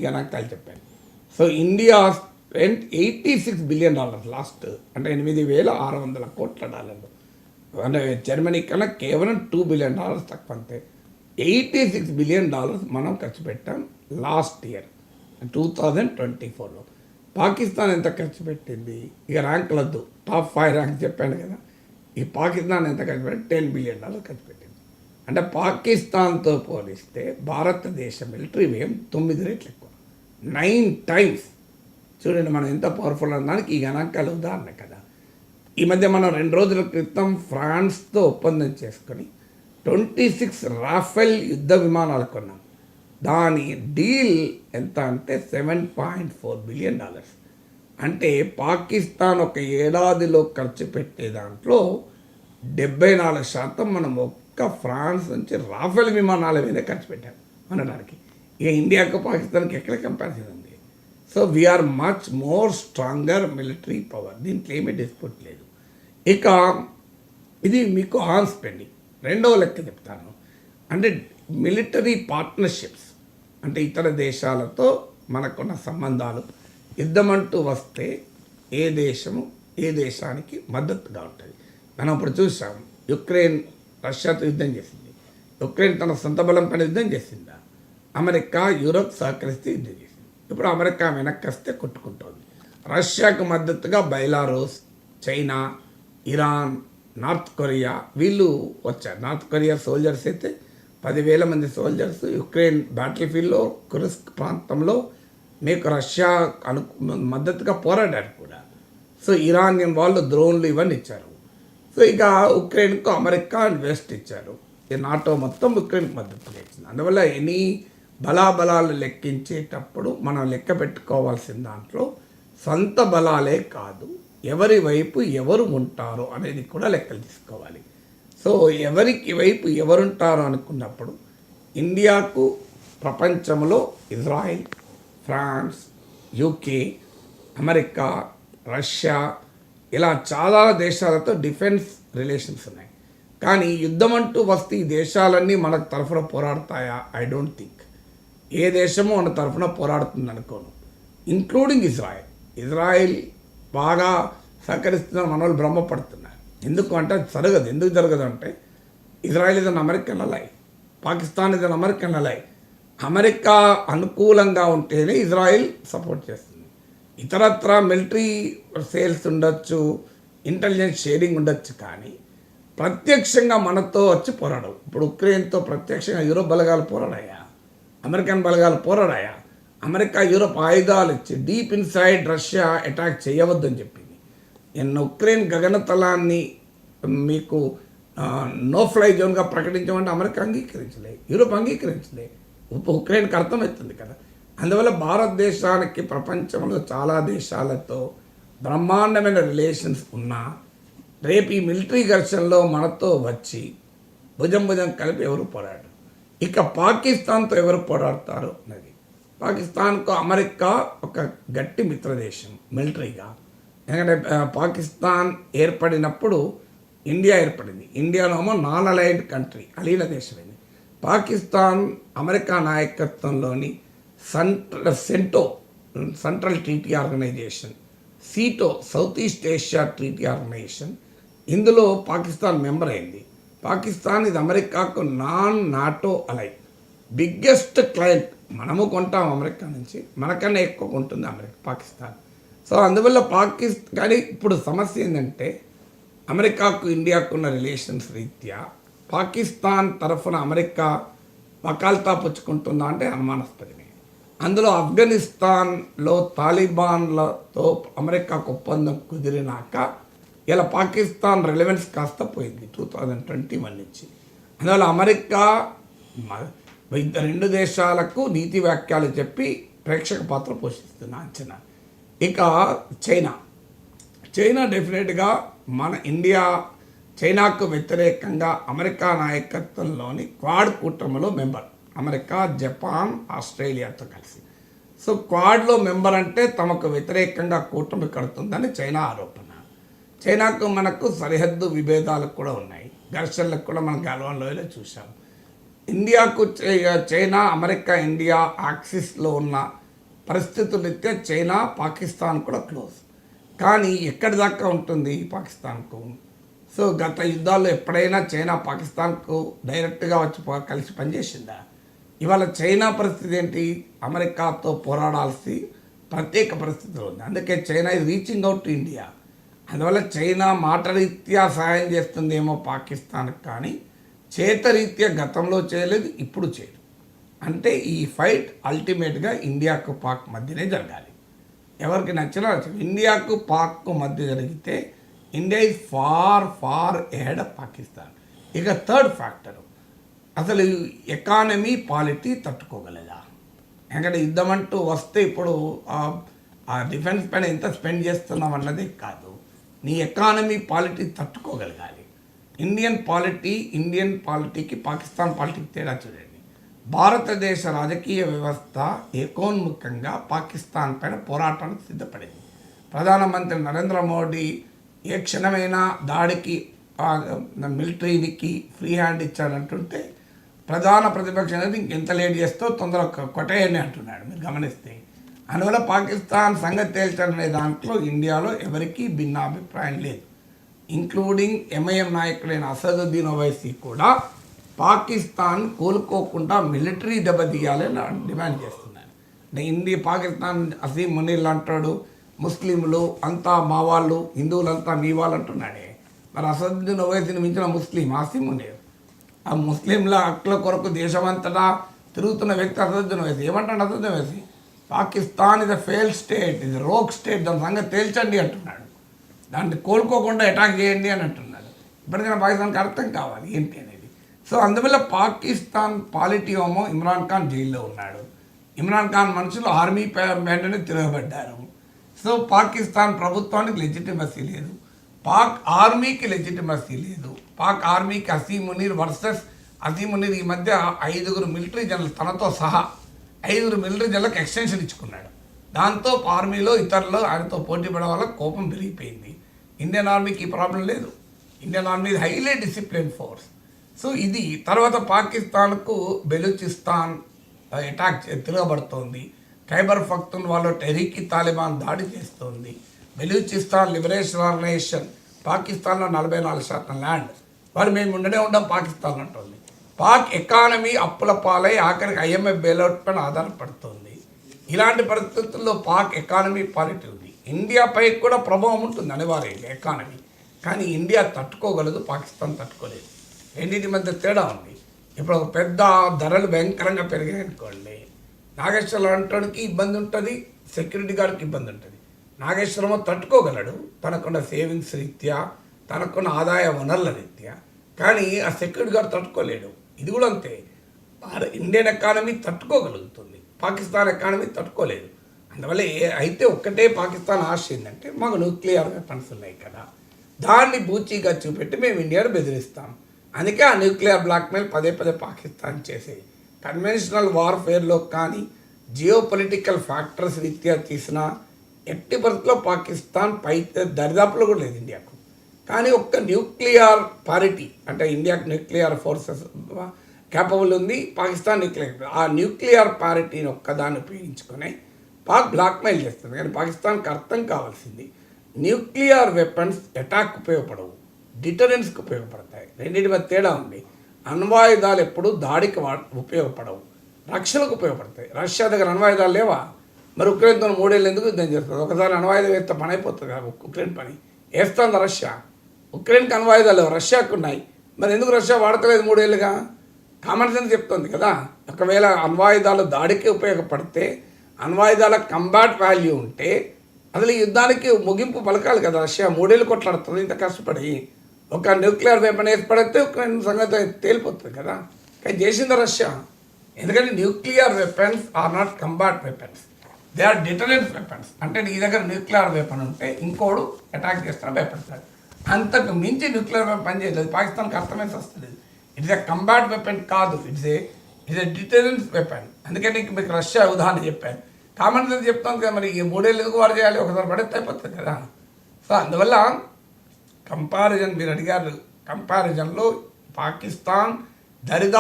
గణాంకాలు చెప్పాను. So India spent $86 billion last, అంటే $8,600 అంటే జర్మనీ కన్నా కేవలం $2 బిలియన్ తక్కువ అంతే. $86 బిలియన్ మనం ఖర్చు పెట్టాం లాస్ట్ ఇయర్ 2024లో. పాకిస్తాన్ ఎంత ఖర్చు పెట్టింది? ఇక ర్యాంకులద్దు, టాప్ 5 ర్యాంక్ చెప్పాను కదా. ఈ పాకిస్తాన్ ఎంత ఖర్చు పెట్టి $10 బిలియన్ ఖర్చు పెట్టింది. అంటే పాకిస్తాన్తో పోలిస్తే భారతదేశ మిలిటరీ వ్యయం 9 రెట్లు ఎక్కువ, 9 టైమ్స్. చూడండి మనం ఎంత పవర్ఫుల్ అనడానికి ఈ గణాంకాలు ఉదాహరణ కదా. ఈ మధ్య మనం 2 రోజుల క్రితం ఫ్రాన్స్తో ఒప్పందం చేసుకొని 26 రాఫెల్ యుద్ధ విమానాలు కొన్నాం. దాని డీల్ ఎంత అంటే $7.4 బిలియన్. అంటే పాకిస్తాన్ ఒక ఏడాదిలో ఖర్చు పెట్టే దాంట్లో 74% మనం ఒక్క ఫ్రాన్స్ నుంచి రాఫెల్ విమానాల మీద ఖర్చు పెట్టాం అనడానికి. ఇక ఇండియాకు పాకిస్తాన్కి ఎక్కడ కంపారిజన్ ఉంది? So we are much more stronger military power, దీంట్లో ఏమీ డిస్ప్యూట్ లేదు. ఇక ఇది మీకు ఆన్ స్పెండింగ్. రెండవ లెక్క చెప్తాను, అంటే మిలిటరీ పార్ట్నర్షిప్స్, అంటే ఇతర దేశాలతో మనకున్న సంబంధాలు. యుద్ధమంటూ వస్తే ఏ దేశము ఏ దేశానికి మద్దతుగా ఉంటుంది. మనం ఇప్పుడు చూసాం, యుక్రెయిన్ రష్యాతో యుద్ధం చేసింది. యుక్రెయిన్ తన సొంత బలం పైన యుద్ధం చేసిందా? అమెరికా యూరోప్ సహకరిస్తే యుద్ధం చేసింది. ఇప్పుడు అమెరికా వెనక్కి వస్తే కొట్టుకుంటోంది. రష్యాకు మద్దతుగా Belarus, China, Iran, north Korea వీళ్ళు వచ్చారు. నార్త్ కొరియా సోల్జర్స్ అయితే 10,000 మంది సోల్జర్స్ యుక్రెయిన్ బ్యాటిల్ ఫీల్డ్లో కురుస్క్ ప్రాంతంలో మీకు రష్యా మద్దతుగా పోరాడారు కూడా. సో ఇరానియన్ వాళ్ళు డ్రోన్లు ఇవన్నీ ఇచ్చారు. సో ఇక ఉక్రెయిన్కు అమెరికా అండ్ వెస్ట్ ఇచ్చారు. ఈ నాటో మొత్తం ఉక్రెయిన్కి మద్దతుగా ఇచ్చింది. అందువల్ల ఎనీ బలాబలాలు లెక్కించేటప్పుడు మనం లెక్క పెట్టుకోవాల్సిన దాంట్లో సొంత బలాలే కాదు, ఎవరి వైపు ఎవరు ఉంటారో అనేది కూడా లెక్కలు తీసుకోవాలి. సో ఎవరికి వైపు ఎవరుంటారో అనుకున్నప్పుడు ఇండియాకు ప్రపంచంలో Israel, France, UK, America, Russia ఇలా చాలా దేశాలతో డిఫెన్స్ రిలేషన్స్ ఉన్నాయి. కానీ యుద్ధం అంటూ వస్తే ఈ దేశాలన్నీ మన తరఫున పోరాడతాయా? I don't think. ఏ దేశమో మన తరఫున పోరాడుతుంది అనుకోను, ఇంక్లూడింగ్ ఇజ్రాయెల్. ఇజ్రాయెల్ బాగా సహకరిస్తున్న మన వాళ్ళు భ్రమపడుతున్నారు. ఎందుకు అంటే అది జరగదు. ఎందుకు జరగదు అంటే Israel is an American ally, Pakistan is an American ally. America అనుకూలంగా ఉంటేనే ఇజ్రాయెల్ సపోర్ట్ చేస్తుంది. ఇతరత్ర మిలిటరీ సేల్స్ ఉండొచ్చు, ఇంటెలిజెన్స్ షేరింగ్ ఉండొచ్చు, కానీ ప్రత్యక్షంగా మనతో వచ్చి పోరాడవు. ఇప్పుడు ఉక్రెయిన్తో ప్రత్యక్షంగా యూరోప్ బలగాలు పోరాడాయా? అమెరికన్ బలగాలు పోరాడాయా? అమెరికా యూరోప్ ఆయుధాలు ఇచ్చి డీప్ ఇన్సైడ్ రష్యా అటాక్ చేయవద్దని చెప్పింది. ఉక్రెయిన్ గగనతలాన్ని మీకు నో ఫ్లై జోన్గా ప్రకటించమంటే అమెరికా అంగీకరించలే, యూరోప్ అంగీకరించలే. ఉక్రెయిన్కి అర్థమవుతుంది కదా. అందువల్ల భారతదేశానికి ప్రపంచంలో చాలా దేశాలతో బ్రహ్మాండమైన రిలేషన్స్ ఉన్నా రేపు ఈ మిలిటరీ ఘర్షణలో మనతో వచ్చి భుజం భుజం కలిపి ఎవరు పోరాడు. ఇక పాకిస్తాన్తో ఎవరు పోరాడతారు అన్నది. పాకిస్తాన్కు అమెరికా ఒక గట్టి మిత్రదేశం మిలిటరీగా. ఎందుకంటే పాకిస్తాన్ ఏర్పడినప్పుడు ఇండియా ఏర్పడింది. ఇండియాలోమో నాన్ అలైన్డ్ కంట్రీ, అలీల దేశమైంది. పాకిస్తాన్ అమెరికా నాయకత్వంలోని central treaty organisation, SEATO south east Asia treaty organisation, ఇందులో పాకిస్తాన్ మెంబర్ అయింది. పాకిస్తాన్ ఇది అమెరికాకు non NATO ally, biggest client. మనము కొంటాం అమెరికా నుంచి, మనకన్నా ఎక్కువ కొంటుంది పాకిస్తాన్. సో అందువల్ల కానీ ఇప్పుడు సమస్య ఏంటంటే అమెరికాకు ఇండియాకు ఉన్న రిలేషన్స్ రీత్యా పాకిస్తాన్ తరఫున అమెరికా వకాల్తా పుచ్చుకుంటుందా అంటే అనుమానాస్పదమే. అందులో ఆఫ్ఘనిస్తాన్లో తాలిబాన్లతో అమెరికాకు ఒప్పందం కుదిరినాక ఇలా పాకిస్తాన్ రిలవెన్స్ కాస్త పోయింది 2021 నుంచి. అందువల్ల అమెరికా రెండు దేశాలకు నీతి వ్యాఖ్యలు చెప్పి ప్రేక్షక పాత్ర పోషిస్తున్న అంచనా. ఇక చైనా డెఫినెట్గా మన ఇండియా చైనాకు వ్యతిరేకంగా అమెరికా నాయకత్వంలోని క్వాడ్ కూటమిలో మెంబర్. అమెరికా, జపాన్, ఆస్ట్రేలియాతో కలిసి. సో క్వాడ్లో మెంబర్ అంటే తమకు వ్యతిరేకంగా కూటమి కడుతుందని చైనా ఆరోపణ. చైనాకు మనకు సరిహద్దు విభేదాలు కూడా ఉన్నాయి, ఘర్షణలకు కూడా మనం గల్వాన్ లోయలో చూసాం. ఇండియాకు చైనా, అమెరికా, ఇండియా యాక్సిస్లో ఉన్న పరిస్థితుల రీత్యా చైనా పాకిస్తాన్ కూడా క్లోజ్. కానీ ఎక్కడి దాకా ఉంటుంది పాకిస్తాన్కు? సో గత యుద్ధాల్లో ఎప్పుడైనా చైనా పాకిస్తాన్కు డైరెక్ట్గా వచ్చి కలిసి పనిచేసిందా? ఇవాళ చైనా పరిస్థితి ఏంటి? అమెరికాతో పోరాడాల్సి ప్రత్యేక పరిస్థితులు ఉంది. అందుకే చైనా ఇది రీచింగ్ అవుట్ టు ఇండియా. అందువల్ల చైనా మాట రీత్యా సహాయం చేస్తుందేమో పాకిస్తాన్కి, కానీ చేతరీత్యా గతంలో చేయలేదు, ఇప్పుడు చేయదు. అంటే ఈ ఫైట్ అల్టిమేట్గా ఇండియాకు పాక్ మధ్యనే జరగాలి. ఎవరికి నచ్చినా ఇండియాకు పాక్కు మధ్య జరిగితే India is far far ahead of Pakistan. ఇక థర్డ్ ఫ్యాక్టరు, అసలు ఎకానమీ పాలిటీ తట్టుకోగలదా? ఎందుకంటే యుద్ధం అంటూ వస్తే ఇప్పుడు ఆ డిఫెన్స్ పైన ఎంత స్పెండ్ చేస్తున్నాం అన్నదే కాదు, నీ ఎకానమీ పాలిటీ తట్టుకోగలగాలి. ఇండియన్ పాలిటీకి పాకిస్తాన్ పాలిటీకి తేడా చూడండి. భారతదేశ రాజకీయ వ్యవస్థ ఏకోన్ముఖంగా పాకిస్తాన్ పైన పోరాటానికి సిద్ధపడింది. ప్రధానమంత్రి నరేంద్ర మోడీ ఏ క్షణమైనా దాడికి మిలిటరీకి ఫ్రీ హ్యాండ్ ఇచ్చాడంటుంటే ప్రధాన ప్రతిపక్షం అనేది ఇంకెంత లేట్ చేస్తో తొందరగా కొట్టేయని అంటున్నాడు. మీరు గమనిస్తే అందువల్ల పాకిస్తాన్ సంగతి తేల్చనే దాంట్లో ఇండియాలో ఎవరికీ భిన్నాభిప్రాయం లేదు. ఇంక్లూడింగ్ ఎంఐఎం నాయకుడైన అసదుద్దీన్ ఓవైసీ కూడా పాకిస్తాన్ కోలుకోకుండా మిలిటరీ దెబ్బతీయాలని డిమాండ్ చేస్తున్నాడు. అంటే పాకిస్తాన్ అసీం మునీర్ అంటాడు, ముస్లింలు అంతా మా వాళ్ళు, హిందువులంతా మీ వాళ్ళు అంటున్నాడే. మరి అసదుద్దీన్ ఓవైసీని మించిన ముస్లిం అసీం మునీర్. ఆ ముస్లింల హక్కుల కొరకు దేశమంతటా తిరుగుతున్న వ్యక్తి అసదుద్దీన్ ఓవైసీ. ఏమంటాడు అసదుద్దీన్ ఓవైసీ? పాకిస్తాన్ ఇది ఫెయిల్డ్ స్టేట్, ఇది రోగ్ స్టేట్, దాని సంగతి తేల్చండి అంటున్నాడు. దాన్ని కోలుకోకుండా అటాక్ చేయండి అని అంటున్నాడు. ఇప్పటికైనా పాకిస్తాన్కి అర్థం కావాలి ఏంటి అనేది. సో అందువల్ల పాకిస్తాన్ పాలిటీ ఏమో ఇమ్రాన్ ఖాన్ జైల్లో ఉన్నాడు. ఇమ్రాన్ ఖాన్ మనుషులు ఆర్మీ వెంటనే తిరగబడ్డారు. సో పాకిస్తాన్ ప్రభుత్వానికి లెజిటిమసీ లేదు, పాక్ ఆర్మీకి లెజిటిమసీ లేదు. పాక్ ఆర్మీకి అసీం మునీర్ వర్సెస్ అసీం మునీర్ ఈ మధ్య 5 మిలిటరీ జనరల్ తనతో సహా 5 మిలిటరీ జనరల్కి ఎక్స్టెన్షన్ ఇచ్చుకున్నాడు. దాంతో ఆర్మీలో ఇతరులు ఆయనతో పోటీ పడడం వల్ల కోపం పెరిగిపోయింది. ఇండియన్ ఆర్మీకి ఈ ప్రాబ్లం లేదు. Indian army highly discipline force. So ఇది తర్వాత పాకిస్తాన్కు బెలూచిస్తాన్ అటాక్ తిరగబడుతోంది. ఖైబర్ పఖ్తూన్ఖ్వాలో టెహ్రీక్ తాలిబాన్ దాడి చేస్తోంది. బెలూచిస్తాన్ లిబరేషన్ ఆర్గనైజేషన్ పాకిస్తాన్లో 44% ల్యాండ్ వాళ్ళు మేము ఉండం పాకిస్తాన్ అంటుంది. పాక్ ఎకానమీ అప్పుల పాలై ఆఖరికి ఐఎంఎఫ్ బెయిలౌట్ పైన ఆధారపడుతుంది. ఇలాంటి పరిస్థితుల్లో పాక్ ఎకానమీ పాలిటీ ఉంది. ఇండియాపై కూడా ప్రభావం ఉంటుంది అనివార్యంగా ఎకానమీ. కానీ ఇండియా తట్టుకోగలదు, పాకిస్తాన్ తట్టుకోలేదు. రెండింటి మధ్య తేడా ఉంది. ఇప్పుడు ఒక పెద్ద ధరలు భయంకరంగా పెరిగాయి అనుకోండి, నాగేశ్వరం అంటానికి ఇబ్బంది ఉంటుంది, సెక్యూరిటీ గార్డ్కి ఇబ్బంది ఉంటుంది. నాగేశ్వరమో తట్టుకోగలడు తనకున్న సేవింగ్స్ రీత్యా, తనకున్న ఆదాయ వనరుల రీత్యా. కానీ ఆ సెక్యూరిటీ గార్డ్ తట్టుకోలేడు. ఇది కూడా అంతే. ఇండియన్ ఎకానమీ తట్టుకోగలుగుతుంది, పాకిస్తాన్ ఎకానమీ తట్టుకోలేదు. అందువల్ల అయితే ఒక్కటే పాకిస్తాన్ ఆశ ఏంటంటే మాకు న్యూక్లియర్ వెపన్స్ ఉన్నాయి కదా, దాన్ని బూచీగా చూపెట్టి మేము ఇండియాను బెదిరిస్తాం. అందుకే ఆ న్యూక్లియర్ బ్లాక్మెయిల్ పదే పాకిస్తాన్ చేసేది. కన్వెన్షనల్ వార్ఫేర్లో కానీ జియో పొలిటికల్ ఫ్యాక్టర్స్ రీత్యా తీసిన ఎట్టి పరిస్థితుల్లో పాకిస్తాన్ పై దరిదాపులో కూడా లేదు ఇండియాకు. కానీ ఒక్క న్యూక్లియర్ పారిటీ అంటే ఇండియాకు న్యూక్లియర్ ఫోర్సెస్ క్యాపబుల్ ఉంది, పాకిస్తాన్ న్యూక్లియర్. ఆ న్యూక్లియర్ పారిటీని ఒక్కదాన్ని ఉపయోగించుకొని పాక్ బ్లాక్మెయిల్ చేస్తుంది. కానీ పాకిస్తాన్కి అర్థం కావాల్సింది న్యూక్లియర్ వెపన్స్ అటాక్ ఉపయోగపడవు, డిటరెన్స్కి ఉపయోగపడతాయి. రెండింటి మధ్య తేడా ఉంది. అణ్వాయుధాలు ఎప్పుడు దాడికి ఉపయోగపడవు, రక్షణకు ఉపయోగపడతాయి. రష్యా దగ్గర అణ్వాయుధాలు లేవా? మరి ఉక్రెయిన్తో 3 ఏళ్ళు ఎందుకు యుద్ధం చేస్తుంది? ఒకసారి అణ్వాయుధం వేస్తే పని అయిపోతుంది కదా. ఉక్రెయిన్ పని వేస్తుంది రష్యా. ఉక్రెయిన్కి అణ్వాయుధాలు లేవు, రష్యాకు ఉన్నాయి. మరి ఎందుకు రష్యా వాడతలేదు 3 ఏళ్ళుగా? కామన్ సెన్స్ చెప్తుంది కదా. ఒకవేళ అణ్వాయుధాలు దాడికి ఉపయోగపడితే, అణ్వాయుధాల కంబాట్ వాల్యూ ఉంటే అసలు ఈ యుద్ధానికి ముగింపు పలకాలి కదా. రష్యా 3 ఏళ్ళు కొట్లాడుతుంది ఇంత కష్టపడి. ఒక న్యూక్లియర్ వెపన్ ఏర్పడితే ఉక్రెయిన్ సంగతి తేలిపోతుంది కదా. కానీ చేసింది రష్యా. ఎందుకంటే nuclear weapons are not combat weapons, they are deterrence weapons. అంటే నీ దగ్గర న్యూక్లియర్ వెపన్ ఉంటే ఇంకోడు అటాక్ చేస్తాడు, భయపడతాడు. అంతకు మించి న్యూక్లియర్ వెపన్ పనిచేయలేదు. పాకిస్తాన్కి అర్థమైతే వస్తుంది. ఇట్స్ ఏ కంబాట్ వెపన్ కాదు, ఇట్స్ ఏ డిటరెన్స్ వెపన్. అందుకని మీకు రష్యా ఉదాహరణ చెప్పాను. కామన్ సెన్స్ చెప్తాను కదా. మరి ఈ 3 ఏళ్ళు ఎందుకు వారు చేయాలి? ఒకసారి పడితే అయిపోతుంది కదా. సో అందువల్ల కంపారిజన్ మీరు అడిగారు, కంపారిజన్లో పాకిస్తాన్ దరిదా